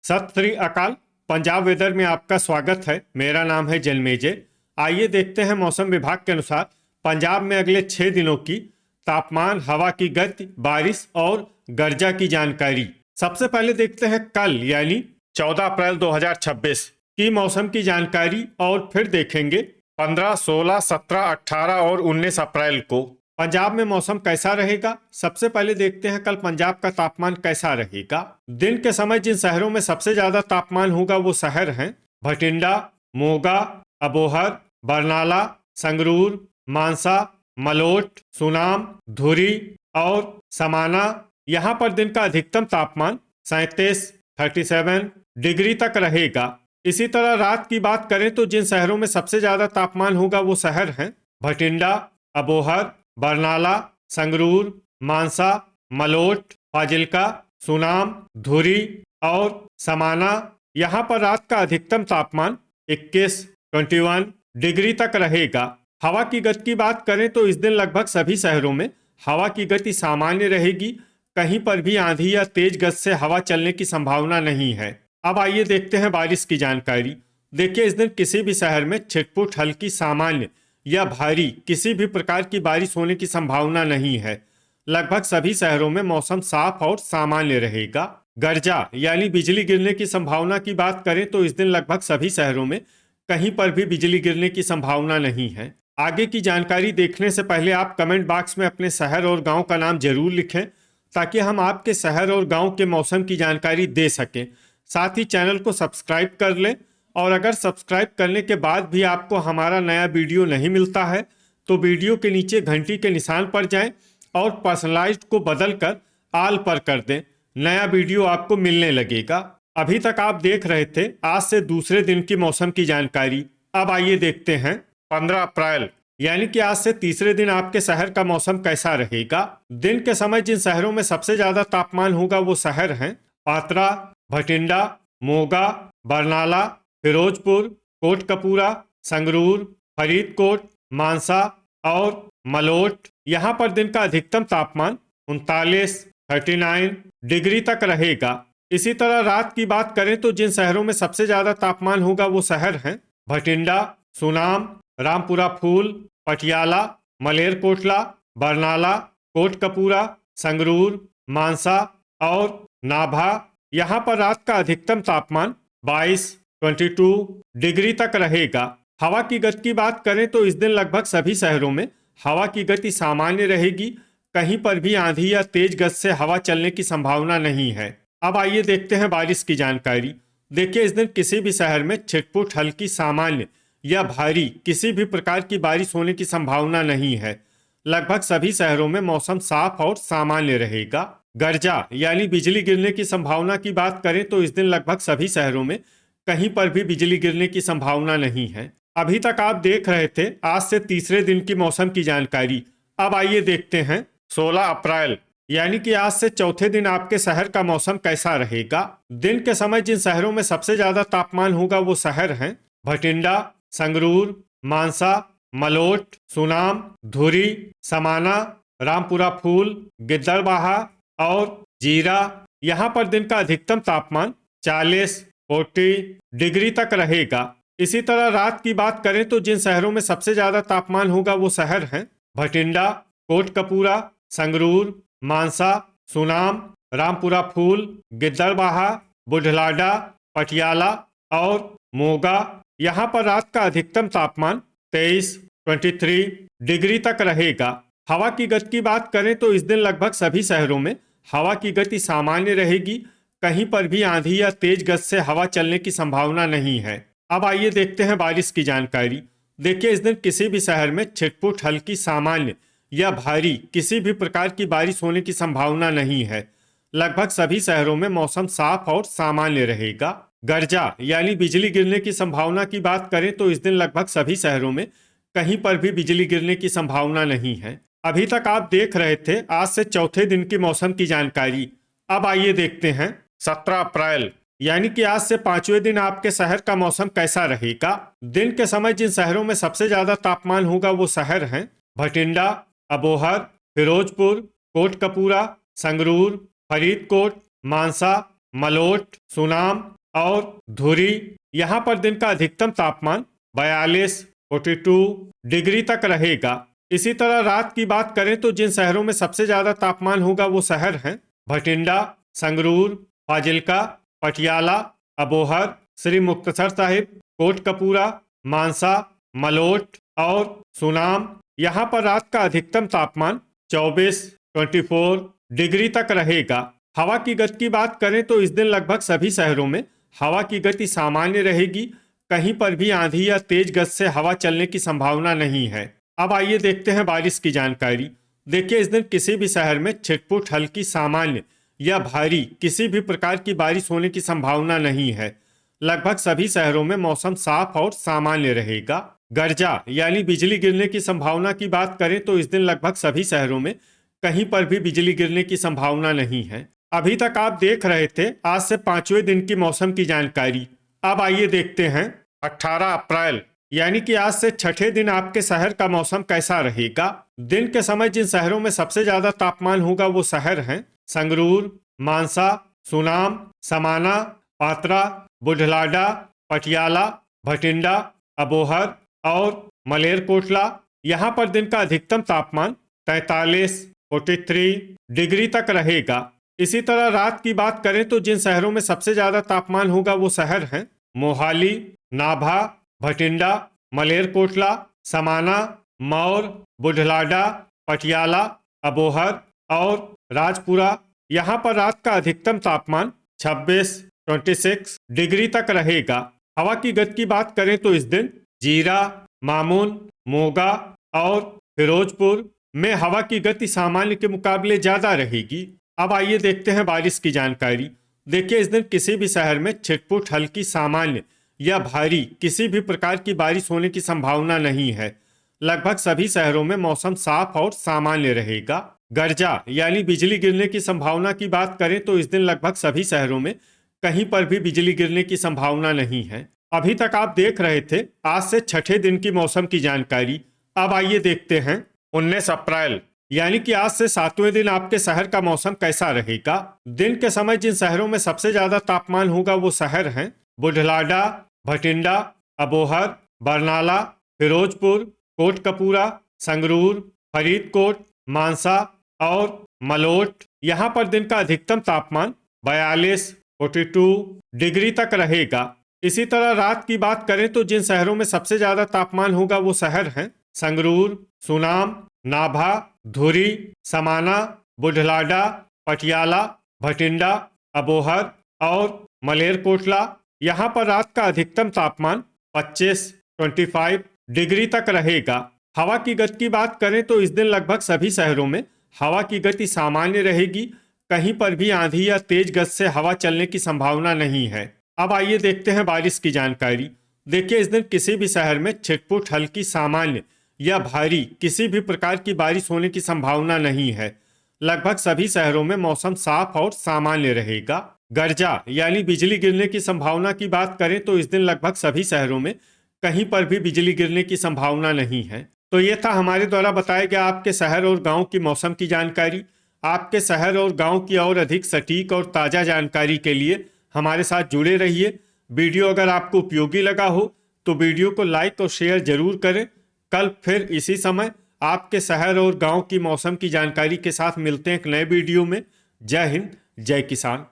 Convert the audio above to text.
सत श्री अकाल। पंजाब वेदर में आपका स्वागत है। मेरा नाम है जन्मेजय। आइए देखते हैं मौसम विभाग के अनुसार पंजाब में अगले 6 दिनों की तापमान, हवा की गति, बारिश और गर्जा की जानकारी। सबसे पहले देखते हैं कल यानी 14 अप्रैल 2026 की मौसम की जानकारी और फिर देखेंगे 15, 16, 17, 18 और 19 अप्रैल को पंजाब में मौसम कैसा रहेगा। सबसे पहले देखते हैं कल पंजाब का तापमान कैसा रहेगा। दिन के समय जिन शहरों में सबसे ज्यादा तापमान होगा वो शहर हैं भटिंडा, मोगा, अबोहर, बरनाला, संगरूर, मानसा, मलोट, सुनाम, धुरी और समाना। यहाँ पर दिन का अधिकतम तापमान 37 डिग्री तक रहेगा। इसी तरह रात की बात करें तो जिन शहरों में सबसे ज्यादा तापमान होगा वो शहर हैं भटिंडा, अबोहर, बरनाला, संगरूर, मानसा, मलोट, फाजिल्का, सुनाम, धुरी और समाना। यहाँ पर रात का अधिकतम तापमान 21 डिग्री तक रहेगा। हवा की गति की बात करें तो इस दिन लगभग सभी शहरों में हवा की गति सामान्य रहेगी। कहीं पर भी आंधी या तेज गति से हवा चलने की संभावना नहीं है। अब आइए देखते हैं बारिश की जानकारी। देखिए, इस दिन किसी भी शहर में छिटपुट, हल्की, सामान्य या भारी किसी भी प्रकार की बारिश होने की संभावना नहीं है। लगभग सभी शहरों में मौसम साफ और सामान्य रहेगा। गर्जा यानी बिजली गिरने की संभावना की बात करें तो इस दिन लगभग सभी शहरों में कहीं पर भी बिजली गिरने की संभावना नहीं है। आगे की जानकारी देखने से पहले आप कमेंट बॉक्स में अपने शहर और गांव का नाम जरूर लिखें ताकि हम आपके शहर और गांव के मौसम की जानकारी दे सकें। साथ ही चैनल को सब्सक्राइब कर लें और अगर सब्सक्राइब करने के बाद भी आपको हमारा नया वीडियो नहीं मिलता है तो वीडियो के नीचे घंटी के निशान पर जाएं और पर्सनलाइज्ड को बदलकर आल पर कर दें। नया वीडियो आपको मिलने लगेगा। अभी तक आप देख रहे थे आज से दूसरे दिन की मौसम की जानकारी। अब आइए देखते हैं 15 अप्रैल यानी कि आज से तीसरे दिन आपके शहर का मौसम कैसा रहेगा। दिन के समय जिन शहरों में सबसे ज्यादा तापमान होगा वो शहर हैं पात्रा, भटिंडा, मोगा, बरनाला, फिरोजपुर, कोटकपूरा, संगरूर, फरीदकोट, मानसा और मलोट। यहाँ पर दिन का अधिकतम तापमान 39 डिग्री तक रहेगा। इसी तरह रात की बात करें तो जिन शहरों में सबसे ज्यादा तापमान होगा वो शहर हैं भटिंडा, सुनाम, रामपुरा फूल, पटियाला, मलेरकोटला, बरनाला, कोटकपूरा, संगरूर, मानसा और नाभा। यहाँ पर रात का अधिकतम तापमान 22 डिग्री तक रहेगा। हवा की गति की बात करें तो इस दिन लगभग सभी शहरों में हवा की गति सामान्य रहेगी। कहीं पर भी आंधी या तेज गति से हवा चलने की संभावना नहीं है। अब आइए देखते हैं बारिश की जानकारी। देखिए, इस दिन किसी भी शहर में छिटपुट, हल्की, सामान्य या भारी किसी भी प्रकार की बारिश होने की संभावना नहीं है। लगभग सभी शहरों में मौसम साफ और सामान्य रहेगा। गर्जा यानी बिजली गिरने की संभावना की बात करें तो इस दिन लगभग सभी शहरों में कहीं पर भी बिजली गिरने की संभावना नहीं है। अभी तक आप देख रहे थे आज से तीसरे दिन की मौसम की जानकारी। अब आइए देखते हैं 16 अप्रैल यानी कि आज से चौथे दिन आपके शहर का मौसम कैसा रहेगा। दिन के समय जिन शहरों में सबसे ज्यादा तापमान होगा वो शहर हैं भटिंडा, संगरूर, मानसा, मलोट, सुनाम, धुरी, समाना, रामपुरा फूल, गिद्दड़बाहा और जीरा। यहाँ पर दिन का अधिकतम तापमान 40 डिग्री तक रहेगा। इसी तरह रात की बात करें तो जिन शहरों में सबसे ज्यादा तापमान होगा वो शहर हैं भटिंडा, कोटकपूरा, संगरूर, मानसा, सुनाम, रामपुरा फूल, गिद्दड़बाहा, बुढलाडा, पटियाला और मोगा। यहाँ पर रात का अधिकतम तापमान 23 डिग्री तक रहेगा। हवा की गति की बात करें तो इस दिन लगभग सभी शहरों में हवा की गति सामान्य रहेगी। कहीं पर भी आंधी या तेज गति से हवा चलने की संभावना नहीं है। अब आइए देखते हैं बारिश की जानकारी। देखिए, इस दिन किसी भी शहर में छिटपुट, हल्की, सामान्य या भारी किसी भी प्रकार की बारिश होने की संभावना नहीं है। लगभग सभी शहरों में मौसम साफ और सामान्य रहेगा। गर्जा यानी बिजली गिरने की संभावना की बात करें तो इस दिन लगभग सभी शहरों में कहीं पर भी बिजली गिरने की संभावना नहीं है। अभी तक आप देख रहे थे आज से चौथे दिन की मौसम की जानकारी। अब आइए देखते हैं 17 अप्रैल यानी कि आज से पांचवें दिन आपके शहर का मौसम कैसा रहेगा। दिन के समय जिन शहरों में सबसे ज्यादा तापमान होगा वो शहर हैं भटिंडा, अबोहर, फिरोजपुर, कोटकपूरा, संगरूर, फरीदकोट, मानसा, मलोट, सुनाम और धुरी। यहाँ पर दिन का अधिकतम तापमान 42 डिग्री तक रहेगा। इसी तरह रात की बात करें तो जिन शहरों में सबसे ज्यादा तापमान होगा वो शहर हैं भटिंडा, संगरूर, फाजिल्का, पटियाला, अबोहर, श्री मुक्तसर साहिब, कोटकपूरा, मानसा, मलोट और सुनाम। यहाँ पर रात का अधिकतम तापमान 24 डिग्री तक रहेगा। हवा की गति की बात करें तो इस दिन लगभग सभी शहरों में हवा की गति सामान्य रहेगी। कहीं पर भी आंधी या तेज गति से हवा चलने की संभावना नहीं है। अब आइए देखते हैं बारिश की जानकारी। देखिए, इस दिन किसी भी शहर में छिटपुट, हल्की, सामान्य या भारी किसी भी प्रकार की बारिश होने की संभावना नहीं है। लगभग सभी शहरों में मौसम साफ और सामान्य रहेगा। गर्जा यानी बिजली गिरने की संभावना की बात करें तो इस दिन लगभग सभी शहरों में कहीं पर भी बिजली गिरने की संभावना नहीं है। अभी तक आप देख रहे थे आज से 5वें दिन की मौसम की जानकारी। अब आइए देखते हैं 18 अप्रैल यानी कि आज से छठे दिन आपके शहर का मौसम कैसा रहेगा। दिन के समय जिन शहरों में सबसे ज्यादा तापमान होगा वो शहर हैं संगरूर, मानसा, सुनाम, समाना, पात्रा, बुढलाडा, पटियाला, भटिंडा, अबोहर और मलेरकोटला। यहाँ पर दिन का अधिकतम तापमान 43 डिग्री तक रहेगा। इसी तरह रात की बात करें तो जिन शहरों में सबसे ज्यादा तापमान होगा वो शहर हैं मोहाली, नाभा, भटिंडा, मलेरकोटला, समाना, मौर, बुढलाडा, पटियाला, अबोहर और राजपुरा। यहाँ पर रात का अधिकतम तापमान 26 डिग्री तक रहेगा। हवा की गति की बात करें तो इस दिन जीरा, मामून, मोगा और फिरोजपुर में हवा की गति सामान्य के मुकाबले ज्यादा रहेगी। अब आइए देखते हैं बारिश की जानकारी। देखिए, इस दिन किसी भी शहर में छिटपुट, हल्की, सामान्य या भारी किसी भी प्रकार की बारिश होने की संभावना नहीं है। लगभग सभी शहरों में मौसम साफ और सामान्य रहेगा। गर्जा यानी बिजली गिरने की संभावना की बात करें तो इस दिन लगभग सभी शहरों में कहीं पर भी बिजली गिरने की संभावना नहीं है। अभी तक आप देख रहे थे आज से छठे दिन की मौसम की जानकारी। अब आइए देखते हैं 19 अप्रैल यानी कि आज से 7वें दिन आपके शहर का मौसम कैसा रहेगा। दिन के समय जिन शहरों में सबसे ज्यादा तापमान होगा वो शहर हैं बुढलाडा, भटिंडा, अबोहर, बरनाला, फिरोजपुर, कोटकपूरा, संगरूर, फरीदकोट, मानसा और मलोट। यहाँ पर दिन का अधिकतम तापमान 42 डिग्री तक रहेगा। इसी तरह रात की बात करें तो जिन शहरों में सबसे ज्यादा तापमान होगा वो शहर हैं संगरूर, सुनाम, नाभा, धुरी, समाना, बुढलाडा, पटियाला, भटिंडा, अबोहर और मलेरकोटला। यहाँ पर रात का अधिकतम तापमान 25 डिग्री तक रहेगा। हवा की गति की बात करें तो इस दिन लगभग सभी शहरों में हवा की गति सामान्य रहेगी। कहीं पर भी आंधी या तेज गति से हवा चलने की संभावना नहीं है। अब आइए देखते हैं बारिश की जानकारी। देखिए, इस दिन किसी भी शहर में छिटपुट, हल्की, सामान्य या भारी किसी भी प्रकार की बारिश होने की संभावना नहीं है। लगभग सभी शहरों में मौसम साफ और सामान्य रहेगा। गर्जा यानी बिजली गिरने की संभावना की बात करें तो इस दिन लगभग सभी शहरों में कहीं पर भी बिजली गिरने की संभावना नहीं है। तो ये था हमारे द्वारा बताया गया आपके शहर और गांव की मौसम की जानकारी। आपके शहर और गांव की और अधिक सटीक और ताज़ा जानकारी के लिए हमारे साथ जुड़े रहिए। वीडियो अगर आपको उपयोगी लगा हो तो वीडियो को लाइक और शेयर जरूर करें। कल फिर इसी समय आपके शहर और गांव की मौसम की जानकारी के साथ मिलते हैं एक नए वीडियो में। जय हिंद, जय किसान।